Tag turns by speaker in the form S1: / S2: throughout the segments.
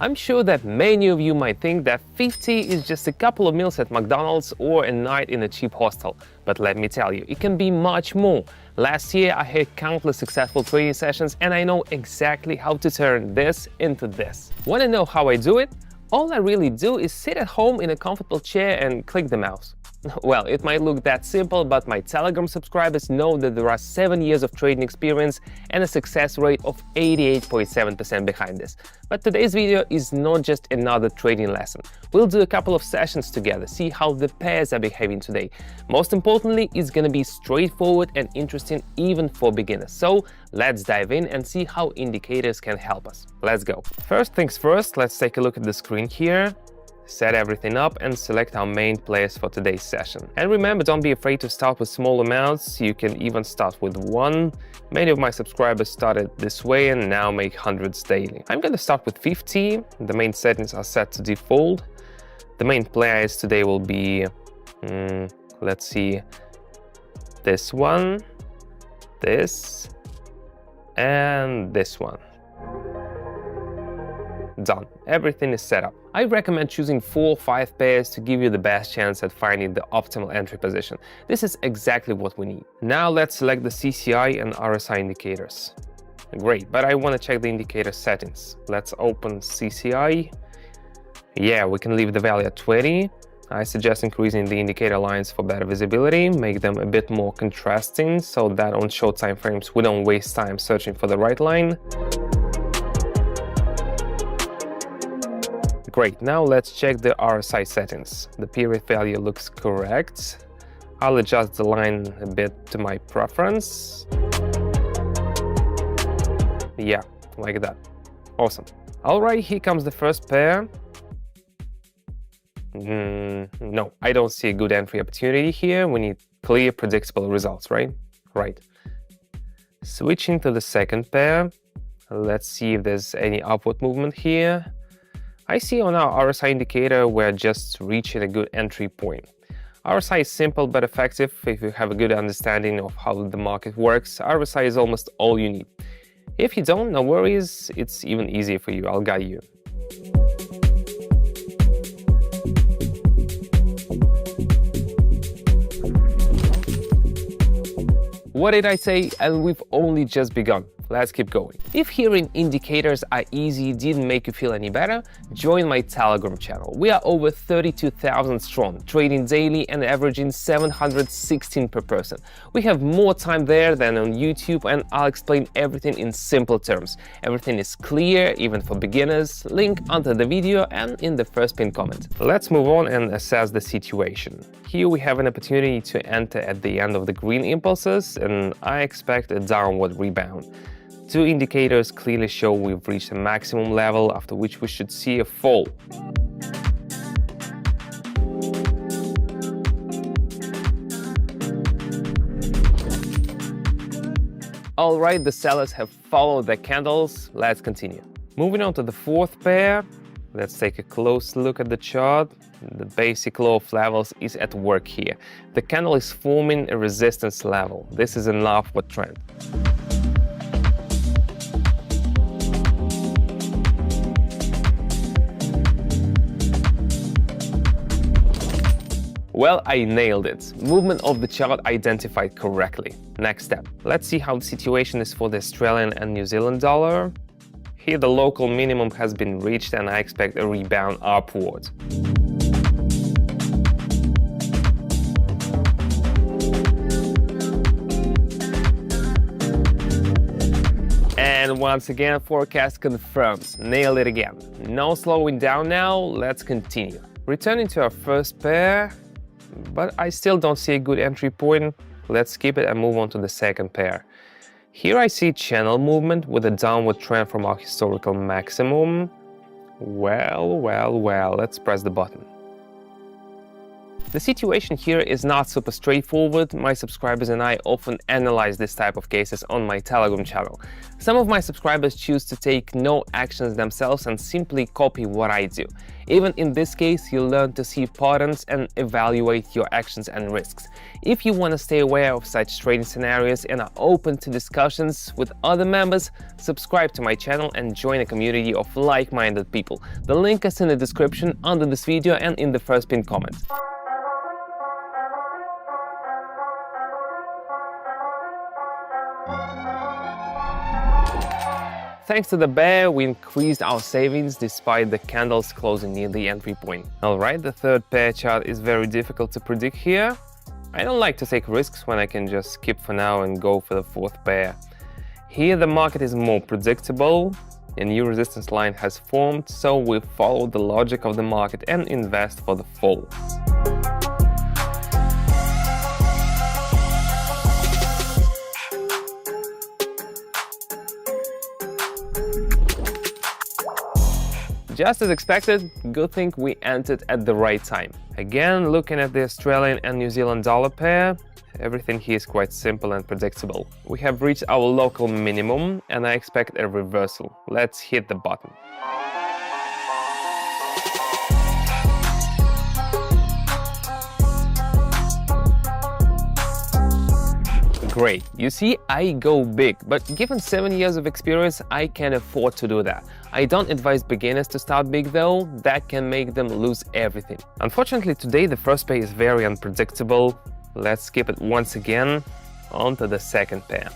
S1: I'm sure that many of you might think that 50 is just a couple of meals at McDonald's or a night in a cheap hostel, but let me tell you, it can be much more. Last year I had countless successful training sessions and I know exactly how to turn this into this. Want to know how I do it? All I really do is sit at home in a comfortable chair and click the mouse. Well, it might look that simple, but my Telegram subscribers know that there are 7 years of trading experience and a success rate of 88.7% behind this. But today's video is not just another trading lesson. We'll do a couple of sessions together, see how the pairs are behaving today. Most importantly, it's gonna be straightforward and interesting even for beginners. So let's dive in and see how indicators can help us. Let's go. First things first, let's take a look at the screen here. Set everything up and select our main players for today's session. And remember, don't be afraid to start with small amounts. You can even start with one. Many of my subscribers started this way and now make hundreds daily. I'm going to start with 50. The main settings are set to default. The main players today will be, let's see, this one, this, and this one. Done. Everything is set up. I recommend choosing 4 or 5 pairs to give you the best chance at finding the optimal entry position. This is exactly what we need. Now let's select the CCI and RSI indicators. Great, but I want to check the indicator settings. Let's open CCI. Yeah, we can leave the value at 20. I suggest increasing the indicator lines for better visibility, make them a bit more contrasting so that on short time frames we don't waste time searching for the right line. Great, now let's check the RSI settings. The period value looks correct. I'll adjust the line a bit to my preference. Yeah, like that. Awesome. All right, here comes the first pair. No, I don't see a good entry opportunity here. We need clear, predictable results, right? Right. Switching to the second pair. Let's see if there's any upward movement here. I see on our RSI indicator we're just reaching a good entry point. RSI is simple but effective. If you have a good understanding of how the market works, RSI is almost all you need. If you don't, no worries, it's even easier for you. I'll guide you. What did I say? And we've only just begun. Let's keep going. If hearing indicators are easy didn't make you feel any better, join my Telegram channel. We are over 32,000 strong, trading daily and averaging 716 per person. We have more time there than on YouTube, and I'll explain everything in simple terms. Everything is clear, even for beginners. Link under the video and in the first pinned comment. Let's move on and assess the situation. Here we have an opportunity to enter at the end of the green impulses, and I expect a downward rebound. 2 indicators clearly show we've reached a maximum level, after which we should see a fall. Alright, the sellers have followed the candles. Let's continue. Moving on to the fourth pair. Let's take a close look at the chart. The basic law of levels is at work here. The candle is forming a resistance level. This is an upward trend. Well, I nailed it. Movement of the chart identified correctly. Next step. Let's see how the situation is for the Australian and New Zealand dollar. Here the local minimum has been reached and I expect a rebound upward. And once again, forecast confirms. Nailed it again. No slowing down now, let's continue. Returning to our first pair, but I still don't see a good entry point. Let's skip it and move on to the second pair. Here I see channel movement with a downward trend from our historical maximum. Well, let's press the button. The situation here is not super straightforward. My subscribers and I often analyze this type of cases on my Telegram channel. Some of my subscribers choose to take no actions themselves and simply copy what I do. Even in this case, you learn to see patterns and evaluate your actions and risks. If you want to stay aware of such trading scenarios and are open to discussions with other members, subscribe to my channel and join a community of like-minded people. The link is in the description under this video and in the first pinned comment. Thanks to the bear, we increased our savings despite the candles closing near the entry point. Alright, the third pair chart is very difficult to predict here. I don't like to take risks when I can just skip for now and go for the fourth pair. Here the market is more predictable, a new resistance line has formed, so we follow the logic of the market and invest for the fall. Just as expected, good thing we entered at the right time. Again, looking at the Australian and New Zealand dollar pair, everything here is quite simple and predictable. We have reached our local minimum and I expect a reversal. Let's hit the button. Great. You see, I go big, but given 7 years of experience, I can afford to do that. I don't advise beginners to start big though, that can make them lose everything. Unfortunately, today the first pair is very unpredictable. Let's skip it once again, on to the second pair.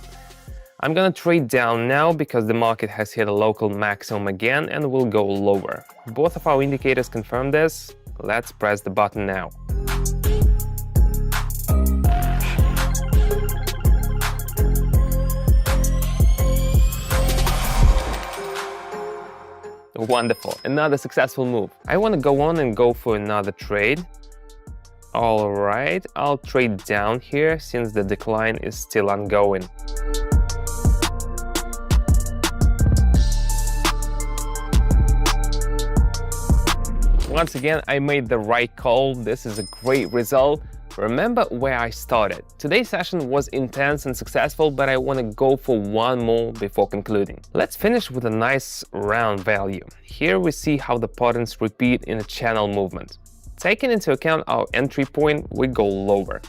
S1: I'm gonna trade down now because the market has hit a local maximum again and will go lower. Both of our indicators confirm this. Let's press the button now. Wonderful, another successful move. I want to go on and go for another trade. Alright, I'll trade down here since the decline is still ongoing. Once again, I made the right call. This is a great result. Remember where I started. Today's session was intense and successful, but I want to go for one more before concluding. Let's finish with a nice round value. Here we see how the patterns repeat in a channel movement. Taking into account our entry point, we go lower.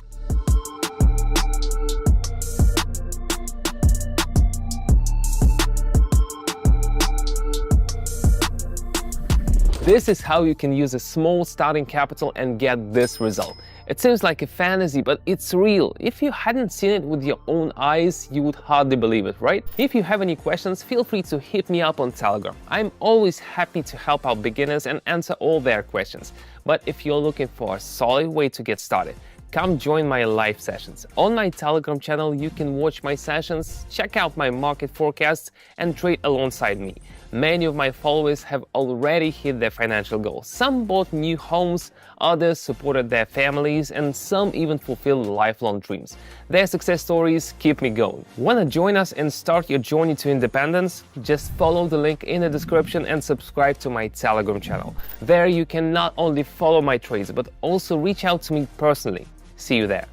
S1: This is how you can use a small starting capital and get this result. It seems like a fantasy, but it's real. If you hadn't seen it with your own eyes, you would hardly believe it, right? If you have any questions, feel free to hit me up on Telegram. I'm always happy to help out beginners and answer all their questions. But if you're looking for a solid way to get started, come join my live sessions. On my Telegram channel, you can watch my sessions, check out my market forecasts, and trade alongside me. Many of my followers have already hit their financial goals. Some bought new homes, others supported their families, and some even fulfilled lifelong dreams. Their success stories keep me going. Want to join us and start your journey to independence? Just follow the link in the description and subscribe to my Telegram channel. There you can not only follow my trades, but also reach out to me personally. See you there.